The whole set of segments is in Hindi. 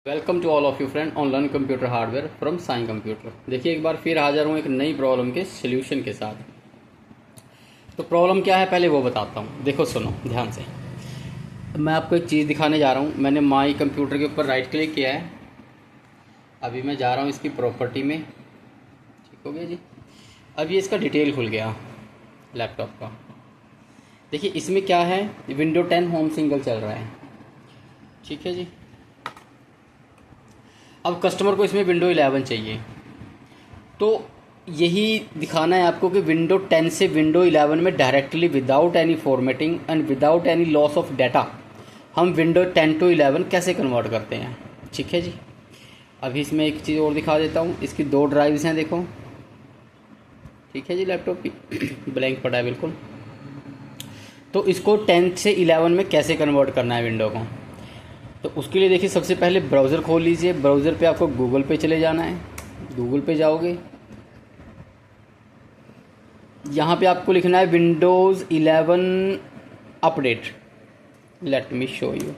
Welcome to all of you friend on learn computer hardware from sign computer. देखिए एक बार फिर हाजिर हूँ एक नई प्रॉब्लम के सॉल्यूशन के साथ। तो प्रॉब्लम क्या है पहले वो बताता हूँ। देखो सुनो ध्यान से, मैं आपको एक चीज़ दिखाने जा रहा हूँ। मैंने माई कंप्यूटर के ऊपर राइट क्लिक किया है। अभी मैं जा रहा हूँ इसकी प्रॉपर्टी में। ठीक हो गया जी। अब ये इसका डिटेल खुल गया लैपटॉप का। देखिए इसमें क्या है, विंडो 10 होम सिंगल चल रहा है। ठीक है जी। अब कस्टमर को इसमें विंडो 11 चाहिए, तो यही दिखाना है आपको कि विंडो 10 से विंडो 11 में directly without any formatting and without any loss of data हम विंडो 10 टू 11 कैसे कन्वर्ट करते हैं। ठीक है जी। अभी इसमें एक चीज़ और दिखा देता हूँ। इसकी 2 ड्राइव्स हैं देखो। ठीक है जी। लैपटॉप की ब्लैंक पड़ा है बिल्कुल। तो इसको 10 से 11 में कैसे कन्वर्ट करना है विंडो को, तो उसके लिए देखिए सबसे पहले ब्राउज़र खोल लीजिए। ब्राउज़र पे आपको गूगल पे चले जाना है। गूगल पे जाओगे, यहाँ पे आपको लिखना है Windows 11 update. Let me show you.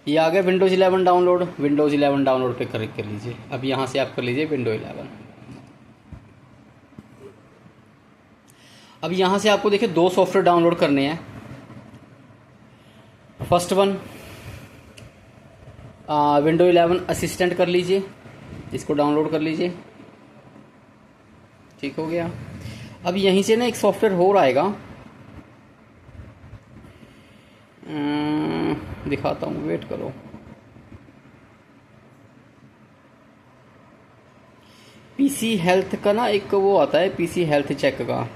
ये आ गया विंडोज़ 11 डाउनलोड। विंडोज़ 11 डाउनलोड पे क्लिक कर लीजिए। अब यहाँ से आप कर लीजिए विंडो 11। अब यहाँ से आपको देखिए 2 सॉफ्टवेयर डाउनलोड करने हैं। फर्स्ट वन विंडो 11 असिस्टेंट कर लीजिए, इसको डाउनलोड कर लीजिए। ठीक हो गया। अब यहीं से ना एक सॉफ्टवेयर और आएगा, दिखाता हूँ, वेट करो। पीसी हेल्थ का ना एक वो आता है, पीसी हेल्थ चेक का।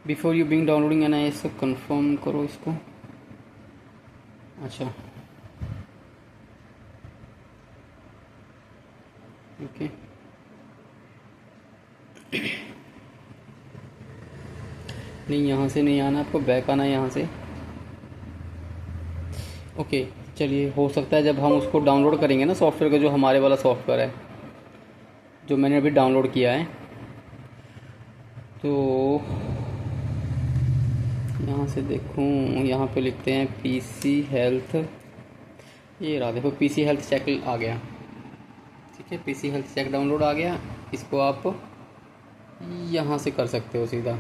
Before you being downloading an I S confirm करो इसको। अच्छा ओके। नहीं यहाँ से नहीं आना, आपको बैक आना है यहाँ से। ओके चलिए, हो सकता है जब हम उसको डाउनलोड करेंगे ना सॉफ्टवेयर का, जो हमारे वाला सॉफ्टवेयर है जो मैंने अभी डाउनलोड किया है, तो यहाँ से देखूँ, यहाँ पे लिखते हैं पीसी हेल्थ। ये रहा देखो, पीसी हेल्थ चेक आ गया। ठीक है, पीसी हेल्थ चेक डाउनलोड आ गया। इसको आप यहाँ से कर सकते हो सीधा।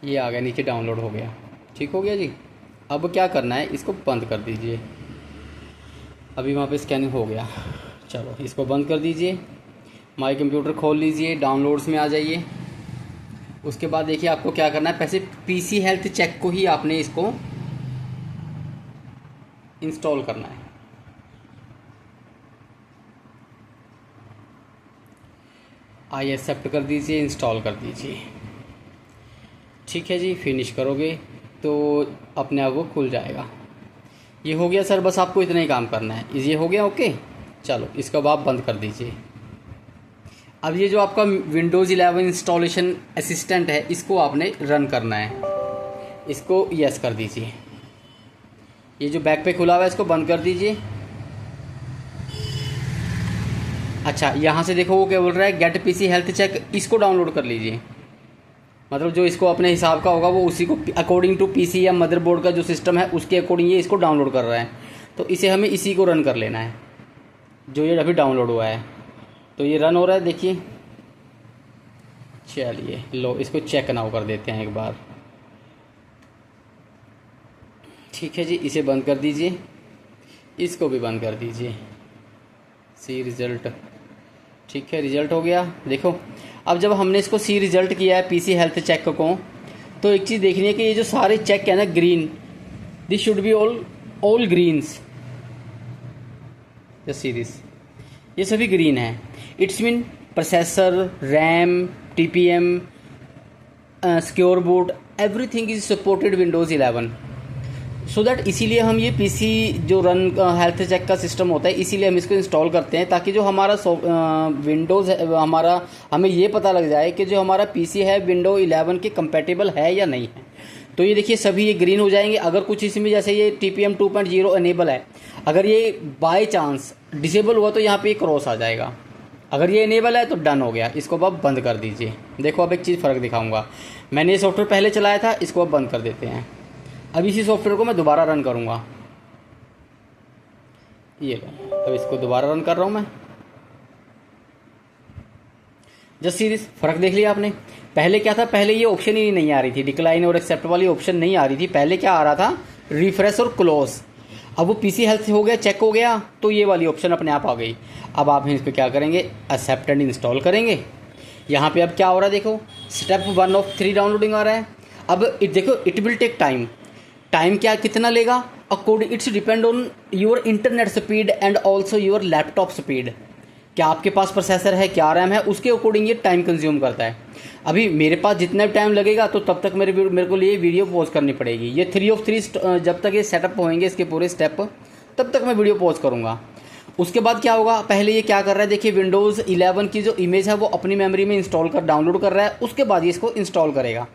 ये आ गया नीचे, डाउनलोड हो गया। ठीक हो गया जी। अब क्या करना है, इसको बंद कर दीजिए। अभी वहाँ पे स्कैनिंग हो गया। चलो इसको बंद कर दीजिए। माई कंप्यूटर खोल लीजिए, डाउनलोड्स में आ जाइए। उसके बाद देखिए आपको क्या करना है, पहले पीसी हेल्थ चेक को ही आपने इसको इंस्टॉल करना है। आई एक्सेप्ट कर दीजिए, इंस्टॉल कर दीजिए। ठीक है जी। फिनिश करोगे तो अपने आप वो खुल जाएगा। ये हो गया सर, बस आपको इतना ही काम करना है। ये हो गया ओके। चलो इसको आप बंद कर दीजिए। अब ये जो आपका विंडोज़ 11 इंस्टॉलेशन असिस्टेंट है, इसको आपने रन करना है। इसको यस कर दीजिए। ये जो बैक पे खुला हुआ है इसको बंद कर दीजिए। अच्छा यहाँ से देखो वो क्या बोल रहा है, गेट पीसी हेल्थ चेक। इसको डाउनलोड कर लीजिए। मतलब जो इसको अपने हिसाब का होगा वो उसी को अकॉर्डिंग टू पीसी या मदरबोर्ड का जो सिस्टम है उसके अकॉर्डिंग ये इसको डाउनलोड कर रहा है। तो इसे हमें इसी को रन कर लेना है जो ये अभी डाउनलोड हुआ है। तो ये रन हो रहा है देखिए। चलिए लो इसको चेक नाउ कर देते हैं एक बार। ठीक है जी। इसे बंद कर दीजिए, इसको भी बंद कर दीजिए। सी रिज़ल्ट। ठीक है, रिज़ल्ट हो गया। देखो अब जब हमने इसको सी रिज़ल्ट किया है पीसी हेल्थ चेक को, तो एक चीज़ देखनी है कि ये जो सारे चेक है ना green, this should be all greens. Just see this, ये सभी ग्रीन है। It's mean processor, RAM, TPM, secure boot, everything is supported Windows 11। So that इसीलिए हम ये पीसी जो रन हेल्थ चेक का सिस्टम होता है, इसीलिए हम इसको इंस्टॉल करते हैं, ताकि जो हमारा विंडोज़ हमारा, हमें ये पता लग जाए कि जो हमारा पीसी है विंडो 11 के कंपेटेबल है या नहीं है। तो ये देखिए सभी ये ग्रीन हो जाएंगे। अगर कुछ इसमें जैसे ये TPM 2.0 इनेबल है, अगर ये बाय चांस डिसेबल हुआ तो यहाँ पे क्रॉस आ जाएगा। अगर ये इनेबल है तो डन हो गया, इसको अब आप बंद कर दीजिए। देखो अब एक चीज़ फ़र्क दिखाऊंगा, मैंने ये सॉफ्टवेयर पहले चलाया था, इसको अब बंद कर देते हैं। अब इसी सॉफ्टवेयर को मैं दोबारा रन करूँगा, ये लो, अब इसको दोबारा रन कर रहा हूँ मैं। जस्ट सीरीज फ़र्क देख लिया आपने। पहले क्या था, पहले ये ऑप्शन ही नहीं आ रही थी, डिक्लाइन और एक्सेप्ट वाली ऑप्शन नहीं आ रही थी। पहले क्या आ रहा था, रिफ्रेश और क्लोज। अब वो PC हेल्थ हो गया, चेक हो गया, तो ये वाली ऑप्शन अपने आप आ गई। अब आप इस पर क्या करेंगे, एक्सेप्ट एंड इंस्टॉल करेंगे। यहाँ पे अब क्या हो रहा है, देखो स्टेप 1 of 3 डाउनलोडिंग आ रहा है। अब देखो it will take time. Time क्या कितना लेगा, according it's depend on your internet speed and also your laptop speed. क्या आपके पास प्रोसेसर है, क्या रैम है, उसके अकॉर्डिंग ये टाइम कंज्यूम करता है। अभी मेरे पास जितना भी टाइम लगेगा तो तब तक मेरे को लिए वीडियो पॉज करनी पड़ेगी। ये 3 of 3 जब तक ये सेटअप होंगे इसके पूरे स्टेप, तब तक मैं वीडियो पॉज करूँगा। उसके बाद क्या होगा, पहले ये क्या कर रहा है, देखिए विंडोज़ 11 की जो इमेज है वो अपनी मेमोरी में इंस्टॉल कर डाउनलोड कर रहा है, उसके बाद ये इसको इंस्टॉल करेगा।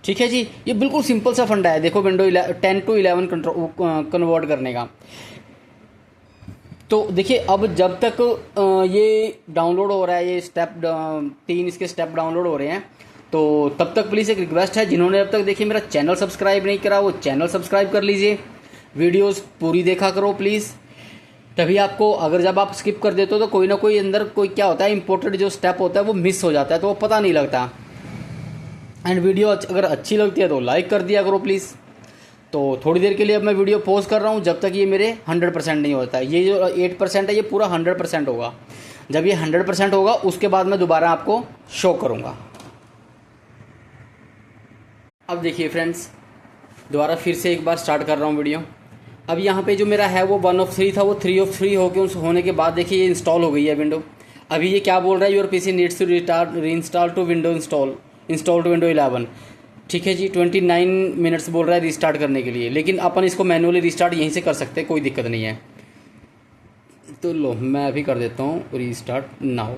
ठीक है जी, ये बिल्कुल सिंपल सा फंडा है। देखो विंडो 10 to 11 कन्वर्ट करने का। तो देखिए अब जब तक ये डाउनलोड हो रहा है, ये स्टेप 3 इसके स्टेप डाउनलोड हो रहे हैं, तो तब तक प्लीज़ एक रिक्वेस्ट है, जिन्होंने अब तक देखिए मेरा चैनल सब्सक्राइब नहीं करा वो चैनल सब्सक्राइब कर लीजिए। वीडियोस पूरी देखा करो प्लीज़, तभी आपको, अगर जब आप स्किप कर देते हो तो कोई ना कोई अंदर कोई क्या होता है, इंपॉर्टेंट जो स्टेप होता है वो मिस हो जाता है, तो वो पता नहीं लगता। एंड वीडियो अगर अच्छी लगती है तो लाइक कर दिया करो प्लीज़। तो थोड़ी देर के लिए अब मैं वीडियो पॉज कर रहा हूँ, जब तक ये मेरे 100% नहीं होता है। ये जो 8% है ये पूरा 100% होगा। जब ये 100% होगा उसके बाद मैं दोबारा आपको शो करूँगा। अब देखिए फ्रेंड्स, दोबारा फिर से एक बार स्टार्ट कर रहा हूँ वीडियो। अब यहाँ पे जो मेरा है वो 1 of 3 था, वो 3 of 3 होने के बाद देखिए ये इंस्टॉल हो गई है विंडो। अभी ये क्या बोल रहा है, your PC needs to reinstall to window install to window 11। ठीक है जी, 29 मिनट्स बोल रहा है रिस्टार्ट करने के लिए, लेकिन अपन इसको मैनुअली रिस्टार्ट यहीं से कर सकते हैं, कोई दिक्कत नहीं है। तो लो मैं अभी कर देता हूँ रिस्टार्ट नाउ।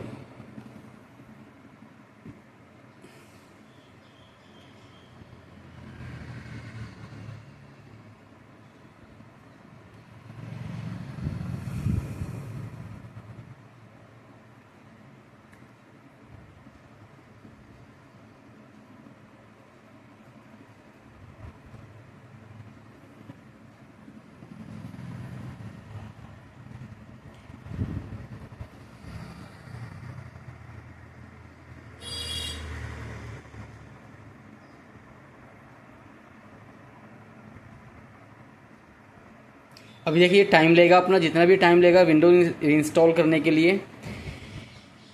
अभी देखिए टाइम लेगा अपना, जितना भी टाइम लेगा विंडो इंस्टॉल करने के लिए,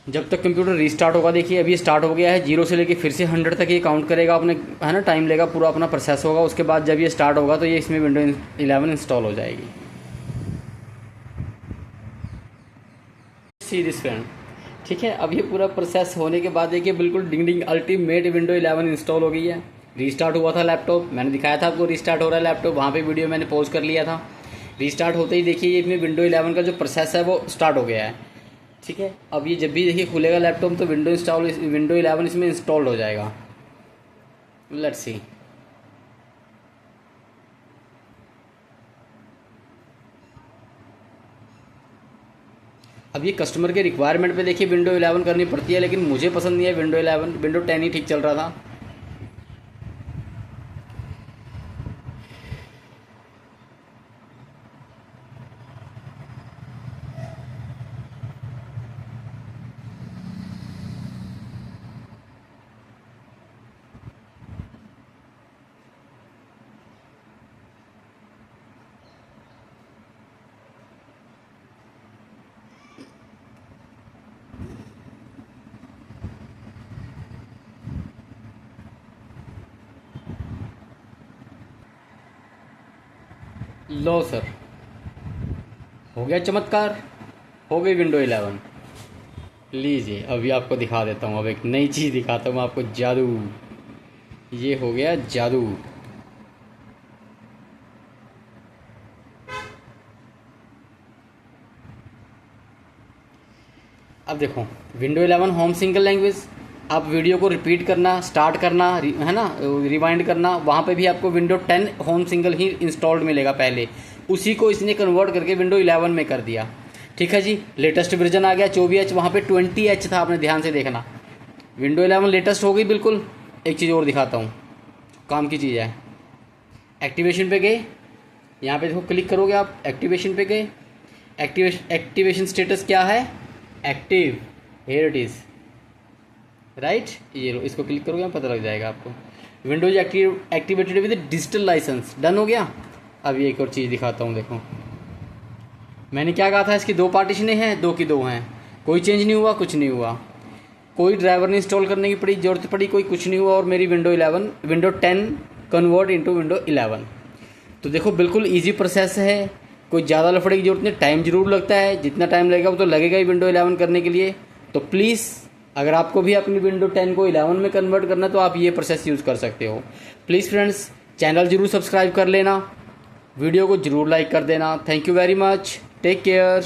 जब तक कंप्यूटर रीस्टार्ट होगा। देखिए अभी स्टार्ट हो गया है, 0 से लेके फिर से 100 तक ये काउंट करेगा अपने, है ना, टाइम लेगा, पूरा अपना प्रोसेस होगा। उसके बाद जब ये स्टार्ट होगा तो ये इसमें विंडो 11 इंस्टॉल हो जाएगी। सी दिस फ्रेंड, ठीक है। अब ये पूरा प्रोसेस होने के बाद देखिए बिल्कुल डिंग डिंग अल्टीमेट विंडो 11 इंस्टॉल हो गई है। रीस्टार्ट हुआ था लैपटॉप, मैंने दिखाया था आपको रीस्टार्ट हो रहा है लैपटॉप, वहाँ पे वीडियो मैंने पॉज कर लिया था। रीस्टार्ट होते ही देखिए ये इसमें विंडो 11 का जो प्रोसेस है वो स्टार्ट हो गया है। ठीक है, अब ये जब भी देखिए खुलेगा लैपटॉप तो विंडो 11 इसमें इंस्टॉल्ड हो जाएगा। Let's see. अब ये कस्टमर के रिक्वायरमेंट पे देखिए विंडो 11 करनी पड़ती है, लेकिन मुझे पसंद नहीं है विंडो 11, विंडो 10 ही ठीक चल रहा था। लो सर, हो गया चमत्कार, हो गई विंडो 11। लीजिए अभी आपको दिखा देता हूँ, अब एक नई चीज़ दिखाता हूँ आपको, जादू। ये हो गया जादू। अब देखो विंडो 11 होम सिंगल लैंग्वेज, आप वीडियो को रिपीट करना, स्टार्ट करना, है ना, रिवाइंड करना, वहाँ पे भी आपको विंडो 10 होम सिंगल ही इंस्टॉल्ड मिलेगा पहले, उसी को इसने कन्वर्ट करके विंडो 11 में कर दिया। ठीक है जी, लेटेस्ट वर्जन आ गया 24H, वहाँ पे 20H था, आपने ध्यान से देखना। विंडो 11 लेटेस्ट हो गई बिल्कुल। एक चीज़ और दिखाता हूँ, काम की चीज़ है। एक्टिवेशन पे गए, यहाँ पे देखो क्लिक करोगे आप, एक्टिवेशन पे गए, एक्टिवेशन स्टेटस क्या है, active, here it is, right. ये लो, इसको क्लिक करोगे पता लग जाएगा आपको। Windows activated with digital licence, done हो गया। अब ये एक और चीज़ दिखाता हूँ, देखो मैंने क्या कहा था, इसकी 2 पार्टीशनें हैं, 2 की 2 हैं, कोई चेंज नहीं हुआ, कुछ नहीं हुआ, कोई ड्राइवर नहीं इंस्टॉल करने की पड़ी, जरूरत पड़ी कोई, कुछ नहीं हुआ, और मेरी विंडो 10 कन्वर्ट इनटू विंडो 11। तो देखो बिल्कुल इजी प्रोसेस है, कोई ज़्यादा लफड़े की जरूरत नहीं, टाइम जरूर लगता है, जितना टाइम लगेगा वो तो लगेगा ही विंडो 11 करने के लिए। तो प्लीज़ अगर आपको भी अपनी विंडो 10 को 11 में कन्वर्ट करना है तो आप ये प्रोसेस यूज़ कर सकते हो। प्लीज़ फ्रेंड्स, चैनल जरूर सब्सक्राइब कर लेना, वीडियो को जरूर लाइक कर देना। Thank you very much, take care.